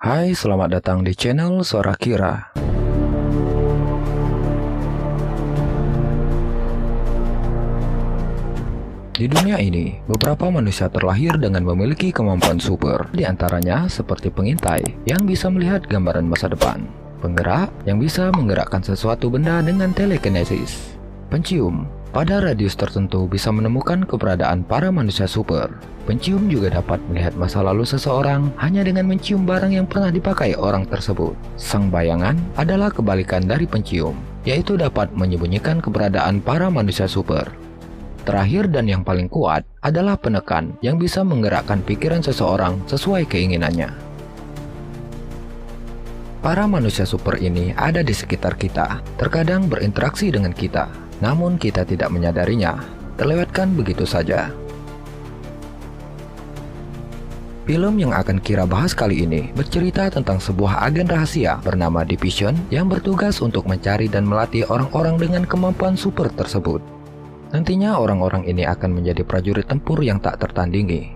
Hai, selamat datang di channel Suara Kira. Di dunia ini, beberapa manusia terlahir dengan memiliki kemampuan super. Di antaranya seperti pengintai yang bisa melihat gambaran masa depan, penggerak yang bisa menggerakkan sesuatu benda dengan telekinesis, pencium pada radius tertentu bisa menemukan keberadaan para manusia super. Pencium juga dapat melihat masa lalu seseorang hanya dengan mencium barang yang pernah dipakai orang tersebut. Sang bayangan adalah kebalikan dari pencium, yaitu dapat menyembunyikan keberadaan para manusia super. Terakhir dan yang paling kuat adalah penekan yang bisa menggerakkan pikiran seseorang sesuai keinginannya. Para manusia super ini ada di sekitar kita, terkadang berinteraksi dengan kita, namun kita tidak menyadarinya, terlewatkan begitu saja. Film yang akan Kira bahas kali ini bercerita tentang sebuah agen rahasia bernama Division yang bertugas untuk mencari dan melatih orang-orang dengan kemampuan super tersebut. Nantinya orang-orang ini akan menjadi prajurit tempur yang tak tertandingi.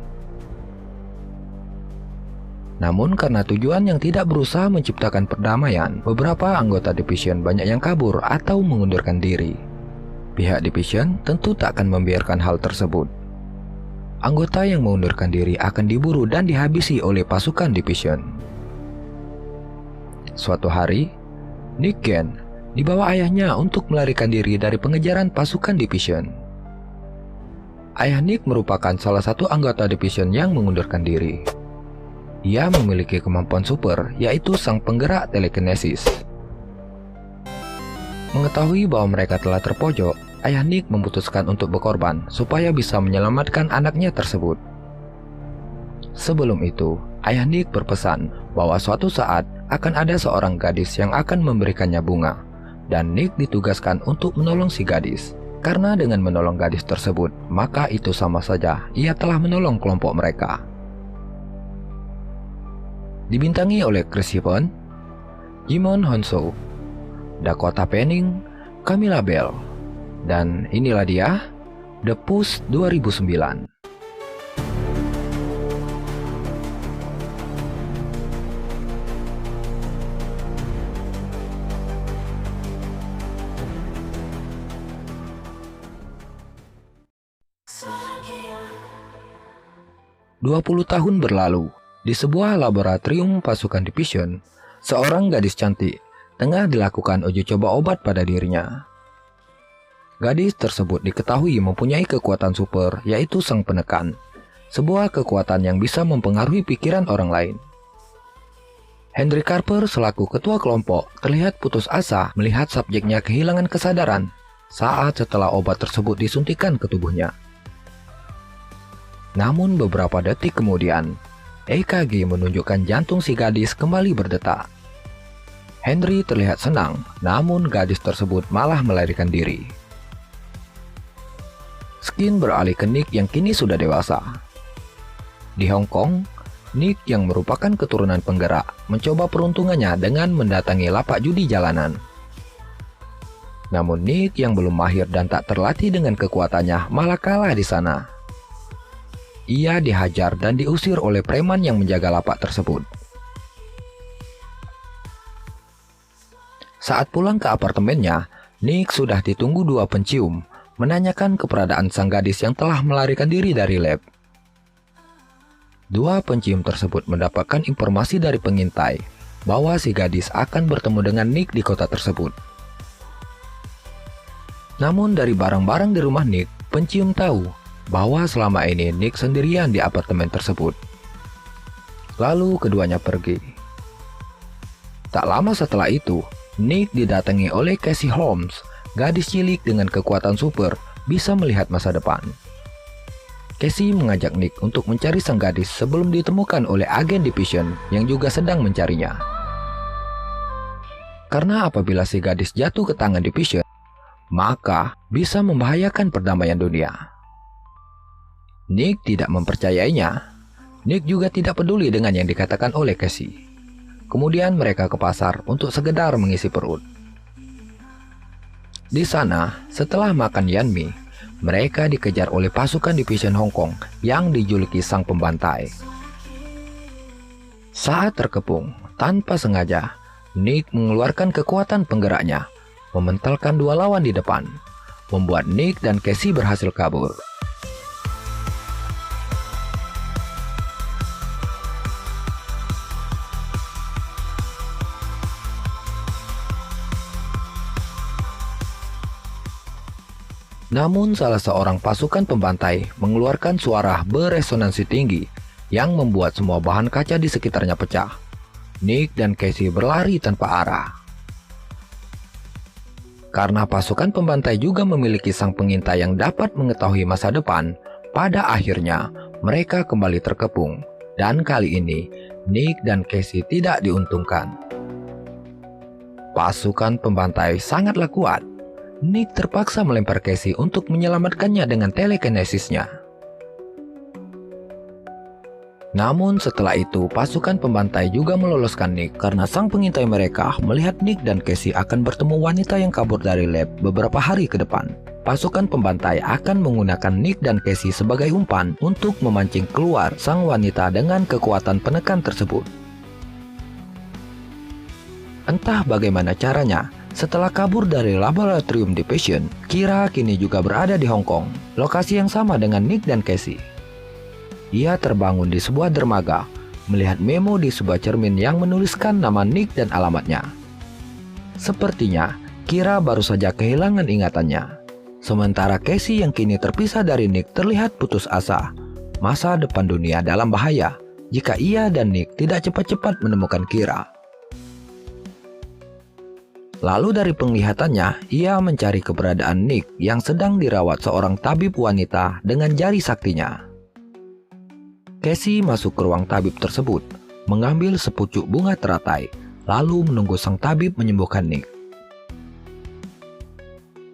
Namun karena tujuan yang tidak berusaha menciptakan perdamaian, beberapa anggota Division banyak yang kabur atau mengundurkan diri. Pihak Division tentu tak akan membiarkan hal tersebut. Anggota yang mengundurkan diri akan diburu dan dihabisi oleh pasukan Division. Suatu hari, Nick Gant dibawa ayahnya untuk melarikan diri dari pengejaran pasukan Division. Ayah Nick merupakan salah satu anggota Division yang mengundurkan diri. Ia memiliki kemampuan super, yaitu sang penggerak telekinesis. Mengetahui bahwa mereka telah terpojok, ayah Nick memutuskan untuk berkorban supaya bisa menyelamatkan anaknya tersebut. Sebelum itu, ayah Nick berpesan bahwa suatu saat akan ada seorang gadis yang akan memberikannya bunga, dan Nick ditugaskan untuk menolong si gadis. Karena dengan menolong gadis tersebut, maka itu sama saja ia telah menolong kelompok mereka. Dibintangi oleh Chris Evans, Djimon Hounsou, Dakota Fanning, Camilla Belle, dan inilah dia, The Push 2009. Dua 20 tahun berlalu, di sebuah laboratorium pasukan Division, seorang gadis cantik tengah dilakukan uji coba obat pada dirinya. Gadis tersebut diketahui mempunyai kekuatan super, yaitu sang penekan, sebuah kekuatan yang bisa mempengaruhi pikiran orang lain. Henry Carper selaku ketua kelompok terlihat putus asa melihat subjeknya kehilangan kesadaran saat setelah obat tersebut disuntikan ke tubuhnya. Namun beberapa detik kemudian, EKG menunjukkan jantung si gadis kembali berdetak. Henry terlihat senang, namun gadis tersebut malah melarikan diri. Skin beralih ke Nick yang kini sudah dewasa. Di Hong Kong, Nick yang merupakan keturunan penggerak mencoba peruntungannya dengan mendatangi lapak judi jalanan. Namun Nick yang belum mahir dan tak terlatih dengan kekuatannya malah kalah di sana. Ia dihajar dan diusir oleh preman yang menjaga lapak tersebut. Saat pulang ke apartemennya, Nick sudah ditunggu dua pencium, menanyakan keberadaan sang gadis yang telah melarikan diri dari lab. Dua pencium tersebut mendapatkan informasi dari pengintai bahwa si gadis akan bertemu dengan Nick di kota tersebut. Namun dari barang-barang di rumah Nick, pencium tahu bahwa selama ini Nick sendirian di apartemen tersebut. Lalu keduanya pergi. Tak lama setelah itu, Nick didatangi oleh Casey Holmes, gadis cilik dengan kekuatan super, bisa melihat masa depan. Casey mengajak Nick untuk mencari sang gadis sebelum ditemukan oleh agen Division yang juga sedang mencarinya. Karena apabila si gadis jatuh ke tangan Division, maka bisa membahayakan perdamaian dunia. Nick tidak mempercayainya. Nick juga tidak peduli dengan yang dikatakan oleh Casey. Kemudian mereka ke pasar untuk sekedar mengisi perut. Di sana, setelah makan yanmi, mereka dikejar oleh pasukan Division Hong Kong yang dijuluki sang pembantai. Saat terkepung, tanpa sengaja, Nick mengeluarkan kekuatan penggeraknya, mementalkan dua lawan di depan, membuat Nick dan Casey berhasil kabur. Namun salah seorang pasukan pembantai mengeluarkan suara beresonansi tinggi yang membuat semua bahan kaca di sekitarnya pecah. Nick dan Casey berlari tanpa arah. Karena pasukan pembantai juga memiliki sang pengintai yang dapat mengetahui masa depan, pada akhirnya mereka kembali terkepung. Dan kali ini, Nick dan Casey tidak diuntungkan. Pasukan pembantai sangatlah kuat. Nick terpaksa melempar Casey untuk menyelamatkannya dengan telekinesisnya. Namun setelah itu, pasukan pembantai juga meloloskan Nick karena sang pengintai mereka melihat Nick dan Casey akan bertemu wanita yang kabur dari lab beberapa hari ke depan. Pasukan pembantai akan menggunakan Nick dan Casey sebagai umpan untuk memancing keluar sang wanita dengan kekuatan penekan tersebut. Entah bagaimana caranya, setelah kabur dari laboratorium Division, Kira kini juga berada di Hong Kong, lokasi yang sama dengan Nick dan Casey. Ia terbangun di sebuah dermaga, melihat memo di sebuah cermin yang menuliskan nama Nick dan alamatnya. Sepertinya, Kira baru saja kehilangan ingatannya. Sementara Casey yang kini terpisah dari Nick terlihat putus asa. Masa depan dunia dalam bahaya jika ia dan Nick tidak cepat-cepat menemukan Kira. Lalu dari penglihatannya, ia mencari keberadaan Nick yang sedang dirawat seorang tabib wanita dengan jari saktinya. Casey masuk ke ruang tabib tersebut, mengambil sepucuk bunga teratai, lalu menunggu sang tabib menyembuhkan Nick.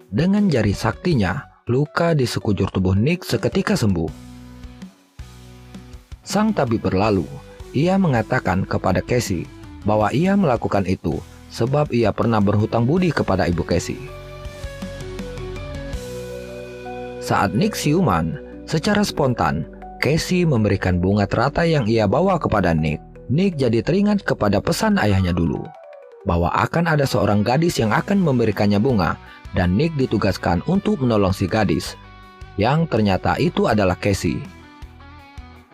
Dengan jari saktinya, luka di sekujur tubuh Nick seketika sembuh. Sang tabib berlalu, ia mengatakan kepada Casey bahwa ia melakukan itu sebab ia pernah berhutang budi kepada ibu Casey. Saat Nick siuman, secara spontan, Casey memberikan bunga teratai yang ia bawa kepada Nick. Nick jadi teringat kepada pesan ayahnya dulu, bahwa akan ada seorang gadis yang akan memberikannya bunga, dan Nick ditugaskan untuk menolong si gadis, yang ternyata itu adalah Casey.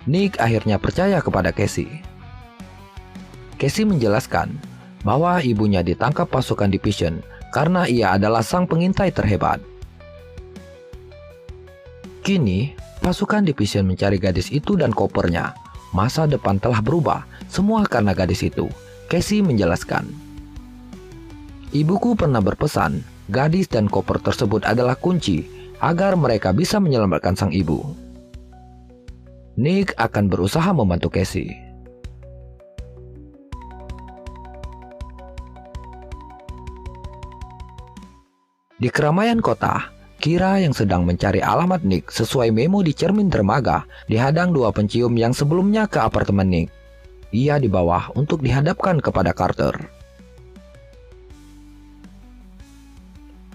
Nick akhirnya percaya kepada Casey. Casey menjelaskan bahwa ibunya ditangkap pasukan Division karena ia adalah sang pengintai terhebat. Kini, pasukan Division mencari gadis itu dan kopernya. Masa depan telah berubah, semua karena gadis itu. Casey menjelaskan, "Ibuku pernah berpesan, gadis dan koper tersebut adalah kunci agar mereka bisa menyelamatkan sang ibu." Nick akan berusaha membantu Casey. Di keramaian kota, Kira yang sedang mencari alamat Nick sesuai memo di cermin dermaga dihadang dua pencium yang sebelumnya ke apartemen Nick. Ia di bawah untuk dihadapkan kepada Carter.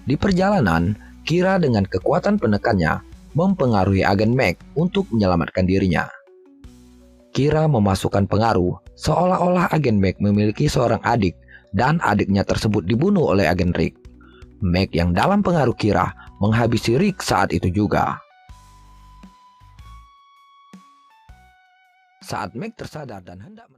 Di perjalanan, Kira dengan kekuatan penekannya mempengaruhi agen Meg untuk menyelamatkan dirinya. Kira memasukkan pengaruh seolah-olah agen Meg memiliki seorang adik dan adiknya tersebut dibunuh oleh agen Rick. Meg yang dalam pengaruh Kira menghabisi Rick saat itu juga. Saat Meg tersadar dan hendak